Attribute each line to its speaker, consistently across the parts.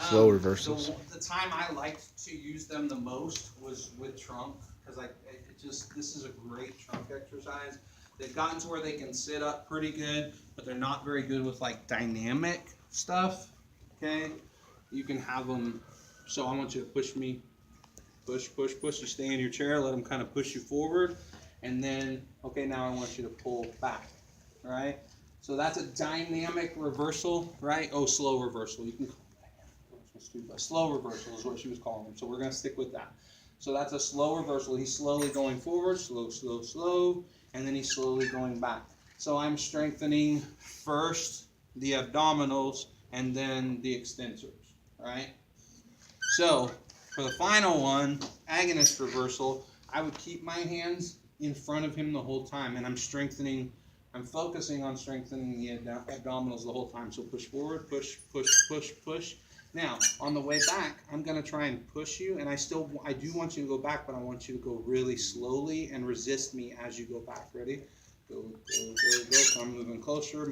Speaker 1: Slow reversals.
Speaker 2: The time I liked to use them the most was with trunk, because this is a great trunk exercise. They've gotten to where they can sit up pretty good, but they're not very good with like dynamic stuff. Okay, you can have them. So I want you to push me, push. You stay in your chair. Let them kind of push you forward, and then okay, now I want you to pull back. All right. So that's a dynamic reversal, right? Oh, slow reversal. You can. Slow reversal is what she was calling them. So we're going to stick with that. So that's a slow reversal. He's slowly going forward, slow, and then he's slowly going back. So I'm strengthening first the abdominals and then the extensors, right? So for the final one, agonist reversal, I would keep my hands in front of him the whole time, and I'm focusing on strengthening the abdominals the whole time. So push forward, push. Now, on the way back, I'm going to try and push you, and I do want you to go back, but I want you to go really slowly and resist me as you go back. Ready? Go. Come moving closer.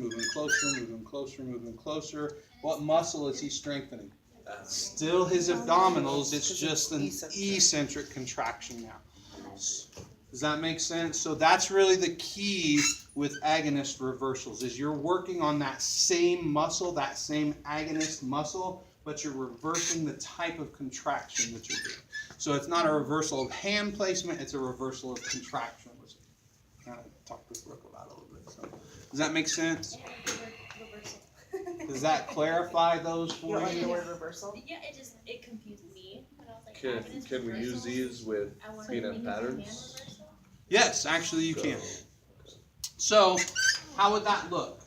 Speaker 2: What muscle is he strengthening? Still his abdominals. It's just an eccentric contraction now. Does that make sense? So that's really the key with agonist reversals, is you're working on that same muscle, that same agonist muscle, but you're reversing the type of contraction that you're doing. So it's not a reversal of hand placement, it's a reversal of contraction, which I kind of talked with Brooke about a little bit. So, does that make sense?
Speaker 3: Reversal.
Speaker 2: Does that clarify those for
Speaker 3: You don't like
Speaker 2: you?
Speaker 3: the word reversal?
Speaker 4: Yeah, it confused me. But I was like,
Speaker 5: Can we use these with PNF patterns?
Speaker 2: Yes, actually you can. So, how would that look?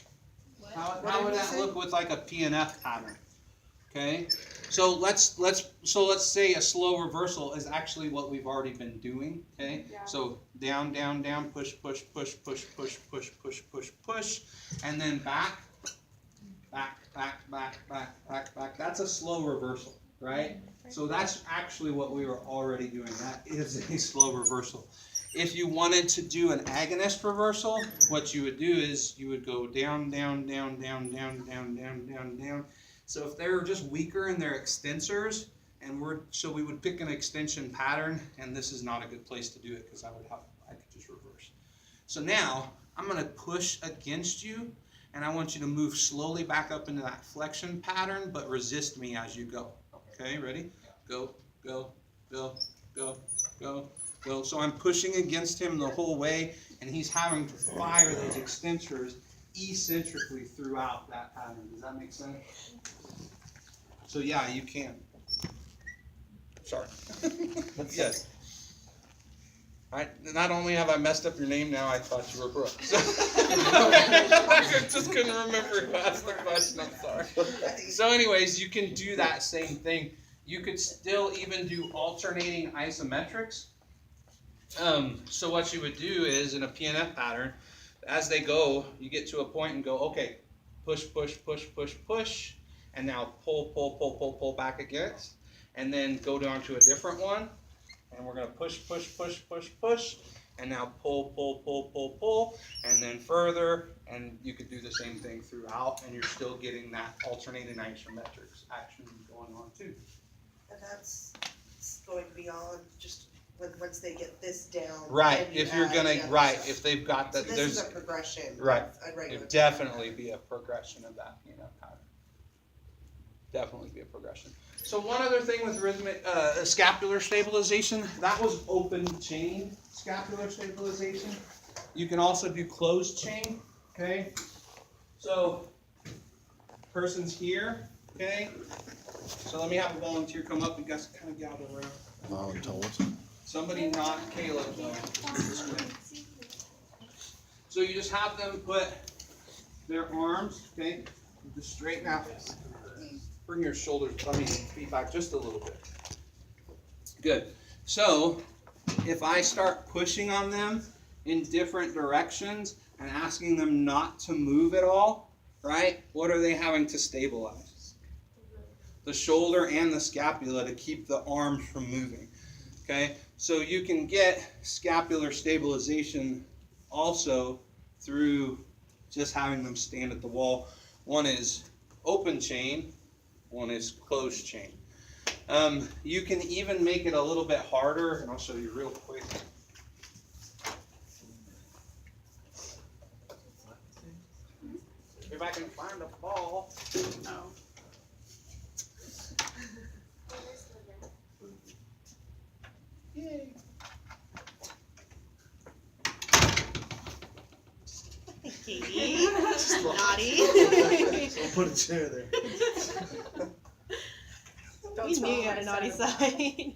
Speaker 2: How would that look with like a PNF pattern? Okay, so let's say a slow reversal is actually what we've already been doing. Okay,
Speaker 3: Yeah.
Speaker 2: so down, push, and then back. That's a slow reversal, right? So that's actually what we were already doing. That is a slow reversal. If you wanted to do an agonist reversal, what you would do is you would go down. So if they're just weaker in their extensors, we would pick an extension pattern, and this is not a good place to do it because I could just reverse. So now I'm going to push against you, and I want you to move slowly back up into that flexion pattern, but resist me as you go. Okay, ready? Go. So I'm pushing against him the whole way, and he's having to fire those extensors eccentrically throughout that pattern. Does that make sense? So yeah, you can. Sorry. Yes. Not only have I messed up your name, now I thought you were Brooke. I just couldn't remember who asked the question. I'm sorry. So anyways, you can do that same thing. You could still even do alternating isometrics. So what you would do is, in a PNF pattern, as they go, you get to a point and go, okay, push, and now pull back against, and then go down to a different one, and we're going to push, and now pull, and then further, and you could do the same thing throughout, and you're still getting that alternating isometrics action going on too.
Speaker 3: And that's going beyond just once they get this down.
Speaker 2: Right, if you're gonna, right, if they've got that,
Speaker 3: So this
Speaker 2: there's,
Speaker 3: is a progression.
Speaker 2: right,
Speaker 3: Of a regular
Speaker 2: it'd definitely be a progression of that, pattern. Definitely be a progression. So one other thing with rhythmic, scapular stabilization, that was open chain scapular stabilization. You can also do closed chain, okay? So, person's here, okay? So let me have a volunteer come up and guys kind of gather around.
Speaker 1: Voluntold.
Speaker 2: Somebody not Caleb though. So you just have them put their arms, okay, just straighten out. Bring your shoulders, feet back just a little bit. Good. So if I start pushing on them in different directions and asking them not to move at all, right? What are they having to stabilize? The shoulder and the scapula to keep the arms from moving. Okay, so you can get scapular stabilization also through just having them stand at the wall. One is open chain, one is closed chain. You can even make it a little bit harder, and I'll show you real quick. If I can find a ball.
Speaker 3: Oh.
Speaker 2: Yay.
Speaker 3: Katie, naughty.
Speaker 1: So put a chair there.
Speaker 3: You knew you had a naughty side.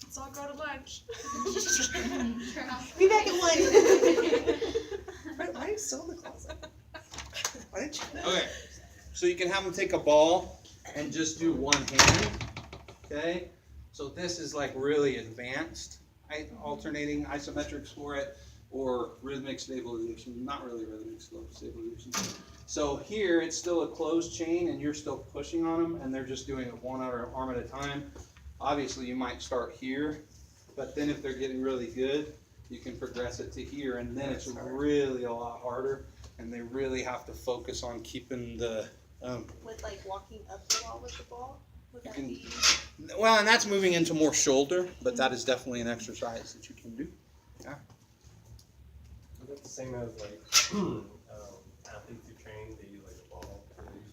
Speaker 6: Let's all go to lunch.
Speaker 3: Be back at 1. Why are you still in the closet? Why didn't you?
Speaker 2: Okay, so you can have them take a ball and just do one hand, okay? So this is like really advanced, alternating isometrics for it, or rhythmic stabilization, not really rhythmic stabilization. So here it's still a closed chain and you're still pushing on them and they're just doing it one arm at a time. Obviously you might start here, but then if they're getting really good, you can progress it to here, and then it's really a lot harder, and they really have to focus on keeping the
Speaker 3: With like walking up the wall with the ball? Would that be?
Speaker 2: well, and that's moving into more shoulder, but that is definitely an exercise that you can do. Yeah.
Speaker 7: Is that the same as like athletes who train, they use like a ball, or they use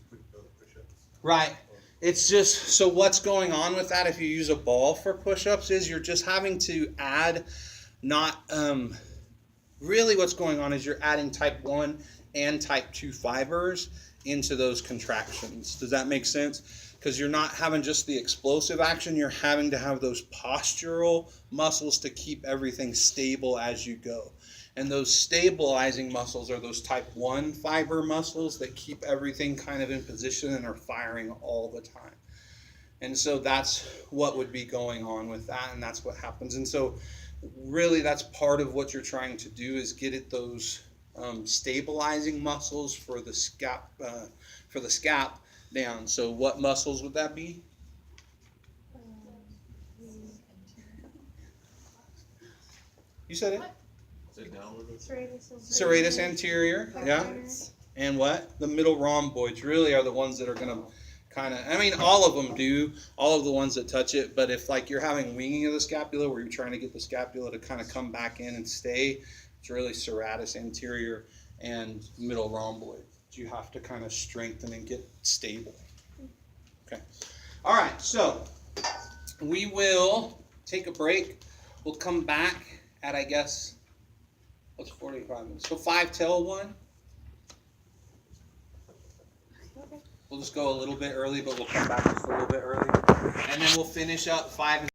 Speaker 7: push-ups?
Speaker 2: Right. It's just, so what's going on with that if you use a ball for push-ups is you're just having to add, not, really what's going on is you're adding type 1 and type 2 fibers into those contractions. Does that make sense? Because you're not having just the explosive action, you're having to have those postural muscles to keep everything stable as you go. And those stabilizing muscles are those type 1 fiber muscles that keep everything kind of in position and are firing all the time. And so that's what would be going on with that, and that's what happens. And so really that's part of what you're trying to do is get at those stabilizing muscles for the scap down. So what muscles would that be? You said it. Serratus anterior, yeah. And what? The middle rhomboids really are the ones that are going to kind of, I mean, all of them do, all of the ones that touch it, but if like you're having winging of the scapula where you're trying to get the scapula to kind of come back in and stay, it's really serratus anterior and middle rhomboid. You have to kind of strengthen and get stable. Okay. All right, so we will take a break. We'll come back at, I guess, what's 45 minutes? So 5 till 1. We'll just go a little bit early, but we'll come back just a little bit early. And then we'll finish up 5 and